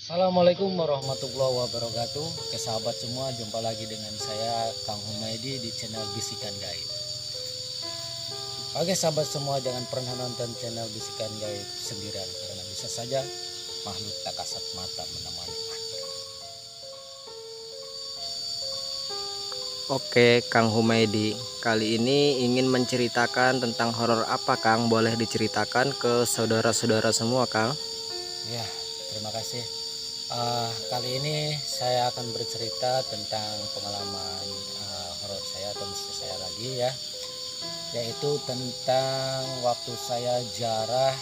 Assalamualaikum warahmatullahi wabarakatuh. Oke sahabat semua, jumpa lagi dengan saya Kang Humaydi di channel Bisikan Gaib. Oke sahabat semua, jangan pernah nonton channel Bisikan Gaib sendirian, karena bisa saja makhluk tak kasat mata menemani Anda. Oke, Kang Humaydi, kali ini ingin menceritakan tentang horor apa, Kang? Boleh diceritakan ke saudara-saudara semua, Kang? Ya, terima kasih. Kali ini saya akan bercerita tentang pengalaman horor saya atau mistis saya lagi ya, yaitu tentang waktu saya ziarah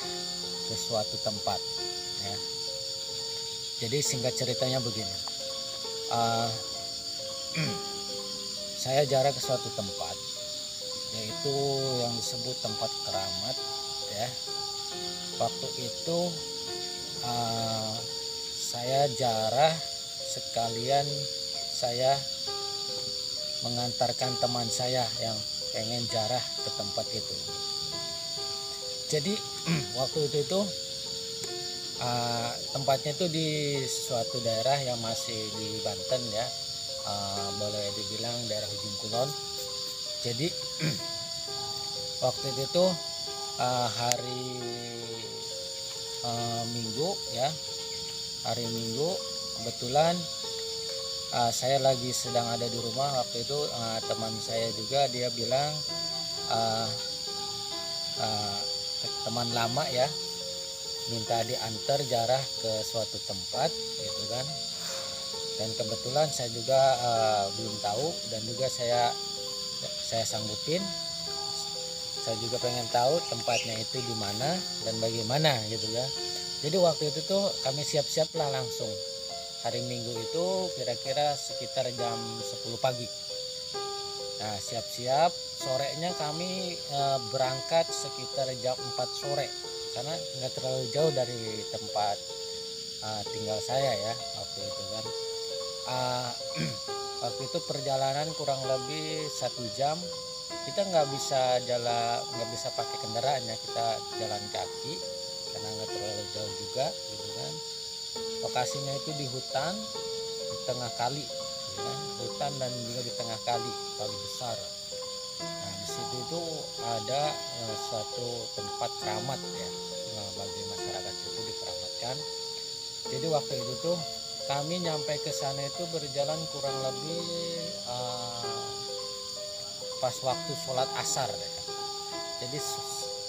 ke suatu tempat ya. Jadi singkat ceritanya begini, uh, saya ziarah ke suatu tempat, yaitu yang disebut tempat keramat ya. Waktu itu saya ziarah sekalian saya mengantarkan teman saya yang pengen ziarah ke tempat itu. Jadi waktu itu tempatnya itu di suatu daerah yang masih di Banten ya, boleh dibilang daerah ujung kulon. Jadi waktu itu hari Minggu ya, hari Minggu kebetulan saya lagi sedang ada di rumah. Waktu itu teman saya juga, dia bilang teman lama ya, minta diantar ziarah ke suatu tempat gitu kan. Dan kebetulan saya juga belum tahu, dan juga saya sanggupin. Saya juga pengen tahu tempatnya itu di mana dan bagaimana gitu ya. Jadi waktu itu tuh kami siap-siap lah langsung. Hari Minggu itu kira-kira sekitar jam 10 pagi. Nah siap-siap, sorenya kami berangkat sekitar jam 4 sore. Karena nggak terlalu jauh dari tempat tinggal saya ya waktu itu kan. Waktu itu perjalanan kurang lebih 1 jam. Kita nggak bisa pakai kendaraan ya, kita jalan kaki karena nggak terlalu jauh juga gitu kan. Lokasinya itu di hutan, di tengah kali gitu kan. Hutan dan juga di tengah kali besar. Nah di situ itu ada suatu tempat keramat ya, bagi masyarakat itu dikeramatkan. Jadi waktu itu tuh kami nyampe ke sana itu berjalan kurang lebih pas waktu sholat asar ya. Jadi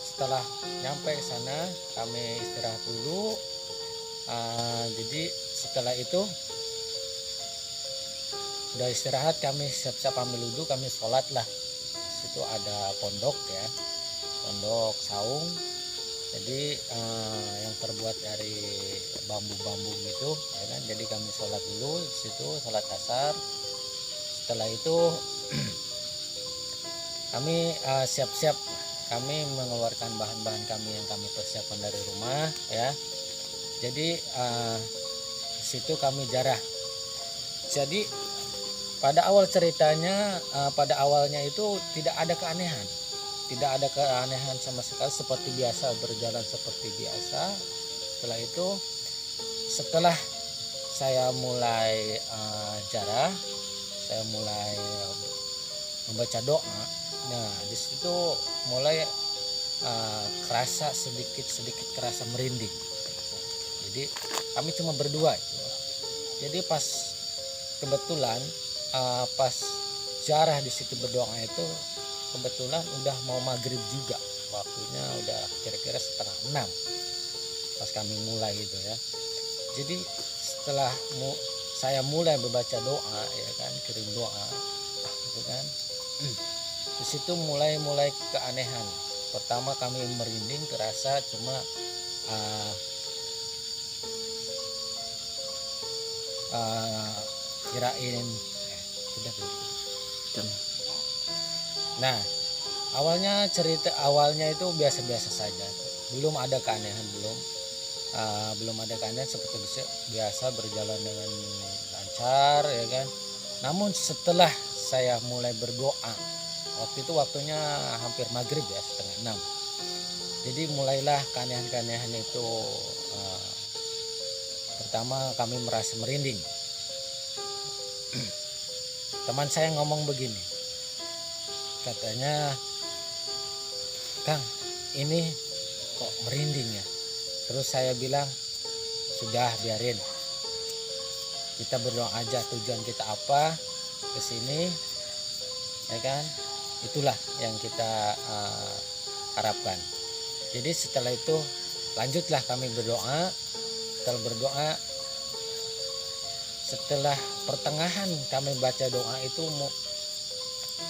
setelah nyampe ke sana kami istirahat dulu. Jadi setelah itu udah istirahat, kami siap-siap ambil wudhu, kami sholat lah. Situ ada pondok ya, pondok saung. Jadi yang terbuat dari bambu-bambu gitu ya kan. Jadi kami sholat dulu di situ, sholat asar. Setelah itu kami siap-siap, kami mengeluarkan bahan-bahan kami yang kami persiapkan dari rumah ya. Jadi di situ kami ziarah. Jadi pada awal ceritanya, pada awalnya itu tidak ada keanehan, sama sekali, seperti biasa, berjalan seperti biasa. Setelah itu, setelah saya mulai ziarah, saya mulai membaca doa. Nah di situ mulai kerasa sedikit kerasa merinding. Jadi kami cuma berdua. Jadi pas kebetulan pas ziarah di situ berdoa itu, kebetulan udah mau maghrib juga, waktunya udah kira-kira 5:30 pas kami mulai gitu ya. Jadi setelah saya mulai membaca doa ya kan, kirim doa gitu kan, di situ mulai keanehan. Pertama kami merinding, kerasa cuma kirain udah belum. Nah awalnya, cerita awalnya itu biasa-biasa saja, belum ada keanehan, belum ada keanehan, seperti biasa berjalan dengan lancar ya kan. Namun setelah saya mulai berdoa, waktu itu waktunya hampir maghrib ya, 5:30. Jadi mulailah keanehan-keanehan itu pertama kami merasa merinding. Teman saya ngomong begini, katanya, Kang, ini kok merinding ya? Terus saya bilang, sudah biarin, kita berdoa aja, tujuan kita apa ke sini, ya kan? Itulah yang kita harapkan. Jadi setelah itu lanjutlah kami berdoa. Setelah berdoa, setelah pertengahan kami baca doa itu,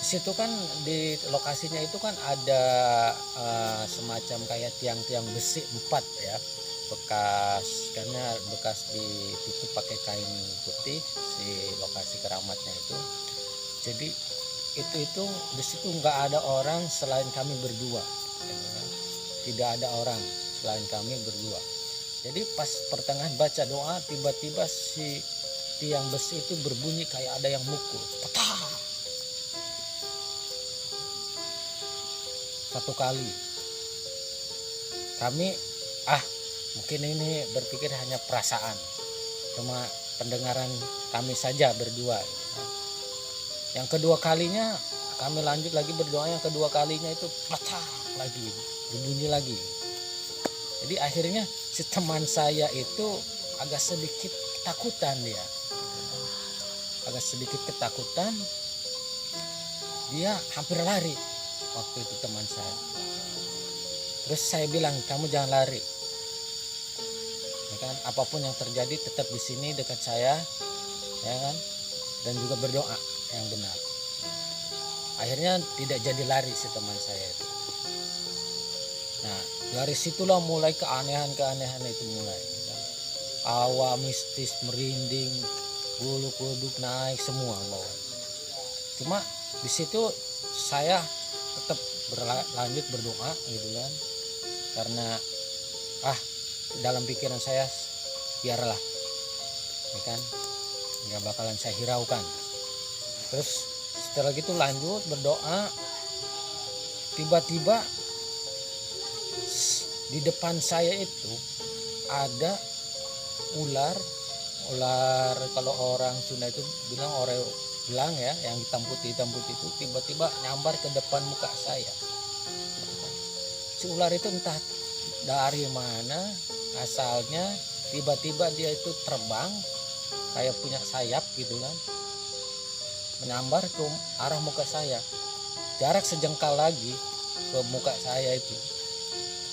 situ kan di lokasinya itu kan ada semacam kayak tiang-tiang besi 4 ya, bekas ditutup pakai kain putih si lokasi keramatnya itu. Jadi itu di situ nggak ada orang selain kami berdua, tidak ada orang selain kami berdua. Jadi pas pertengahan baca doa, tiba-tiba si tiang besi itu berbunyi kayak ada yang mukul, patah 1 kali. Kami mungkin ini berpikir hanya perasaan, cuma pendengaran kami saja berdua. Yang kedua kalinya kami lanjut lagi berdoa, yang kedua kalinya itu patah lagi, berbunyi lagi. Jadi akhirnya si teman saya itu agak sedikit ketakutan, dia hampir lari waktu itu teman saya. Terus saya bilang, kamu jangan lari, ya kan? Apapun yang terjadi tetap di sini dekat saya, ya kan? Dan juga berdoa yang benar. Akhirnya tidak jadi lari si teman saya itu. Nah, dari situlah mulai keanehan itu mulai. Hawa mistis, merinding, bulu kuduk naik semua bawah. Cuma di situ saya tetap berlanjut berdoa gitu kan. Karena dalam pikiran saya, biarlah, ya kan, nggak bakalan saya hiraukan. Terus setelah gitu lanjut berdoa, tiba-tiba di depan saya itu ada ular, kalau orang Sunda itu bilang belang ya, yang hitam putih itu tiba-tiba nyambar ke depan muka saya. Si ular itu entah dari mana asalnya, tiba-tiba dia itu terbang kayak punya sayap gitu kan, menyambar ke arah muka saya. Jarak sejengkal lagi ke muka saya itu,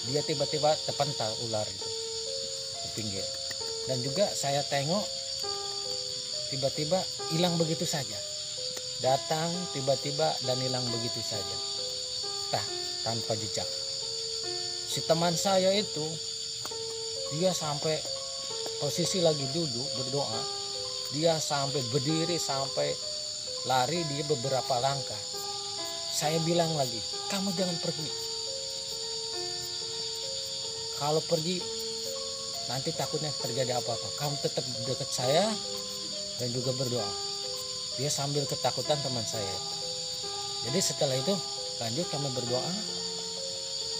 dia tiba-tiba terpental ular itu ke pinggir. Dan juga saya tengok tiba-tiba hilang begitu saja, datang tiba-tiba dan hilang begitu saja, tanpa jejak. Si teman saya itu, dia sampai posisi lagi duduk berdoa, dia sampai berdiri, sampai lari dia beberapa langkah. Saya bilang lagi, kamu jangan pergi, kalau pergi nanti takutnya terjadi apa-apa, kamu tetap dekat saya dan juga berdoa. Dia sambil ketakutan teman saya. Jadi setelah itu lanjut kami berdoa.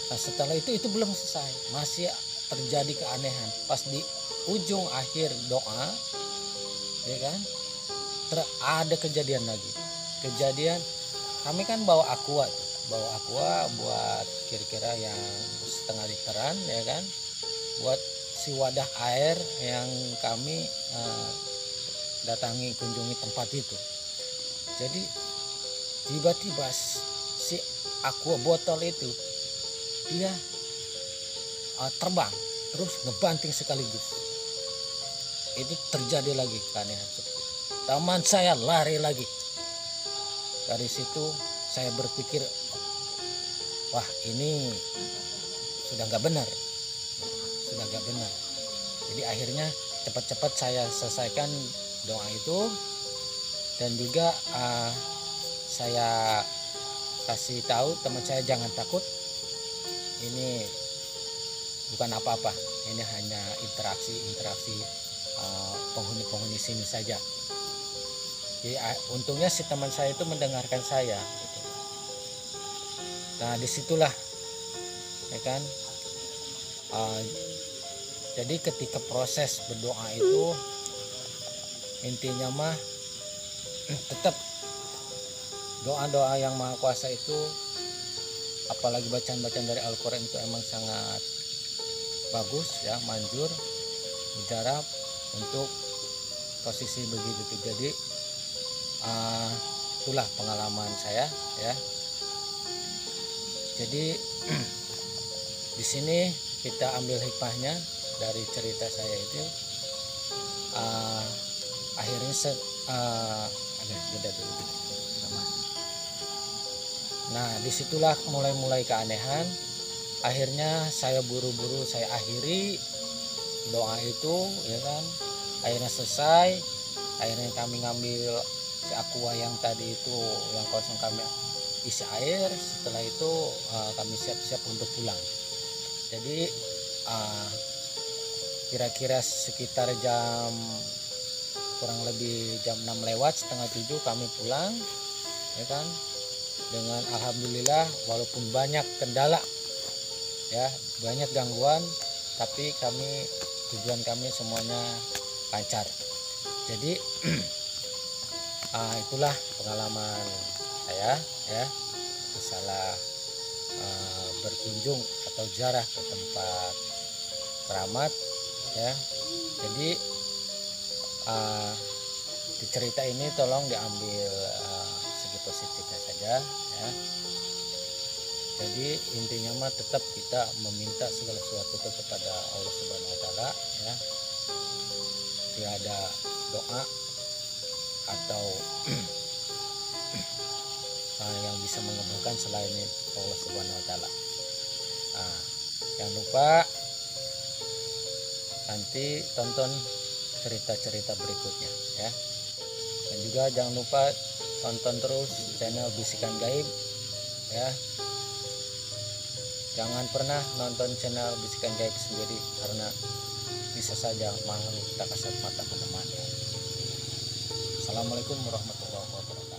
Nah setelah itu belum selesai, masih terjadi keanehan. Pas di ujung akhir doa, ya kan, ada kejadian lagi. Kami kan bawa aqua buat kira-kira yang setengah literan, ya kan, buat si wadah air yang kami datangi, kunjungi tempat itu. Jadi tiba-tiba si aqua botol itu dia terbang terus ngebanting sekaligus. Itu terjadi lagi keanehan seperti itu. Teman saya lari lagi. Dari situ saya berpikir, wah ini sudah nggak benar. Jadi akhirnya cepat-cepat saya selesaikan doa itu, dan juga saya kasih tahu teman saya, jangan takut, ini bukan apa-apa, ini hanya interaksi penghuni sini saja. Jadi untungnya si teman saya itu mendengarkan saya gitu. Nah disitulah, ya kan, Jadi ketika proses berdoa itu intinya mah tetap doa-doa yang maha kuasa itu, apalagi bacaan-bacaan dari Al-Quran itu emang sangat bagus ya, manjur, mujarab untuk posisi begitu. Jadi itulah pengalaman saya ya. Jadi di sini kita ambil hikmahnya dari cerita saya itu. Akhirnya beda dulu. Nah disitulah mulai keanehan. Akhirnya saya buru-buru saya akhiri doa itu ya kan. Akhirnya selesai. Akhirnya kami ngambil si aqua yang tadi itu yang kosong, kami isi air. Setelah itu kami siap-siap untuk pulang. Jadi kira-kira sekitar kurang lebih jam 6 lewat, setengah 7 kami pulang ya kan, dengan alhamdulillah walaupun banyak kendala ya, banyak gangguan, tapi tujuan kami semuanya lancar. Jadi itulah pengalaman saya ya, masalah berkunjung atau ziarah ke tempat keramat ya. Jadi di cerita ini tolong diambil segi positifnya saja ya. Jadi intinya mah tetap kita meminta segala sesuatu kepada Allah Subhanahu wa taala ya. Tiada doa atau yang bisa mengabulkan selain Allah Subhanahu wa taala. Jangan lupa nanti tonton cerita-cerita berikutnya ya. Dan juga jangan lupa tonton terus channel Bisikan Gaib ya. Jangan pernah nonton channel Bisikan Gaib sendiri, karena bisa saja makhluk tak kasat mata menemani. Assalamualaikum warahmatullahi wabarakatuh.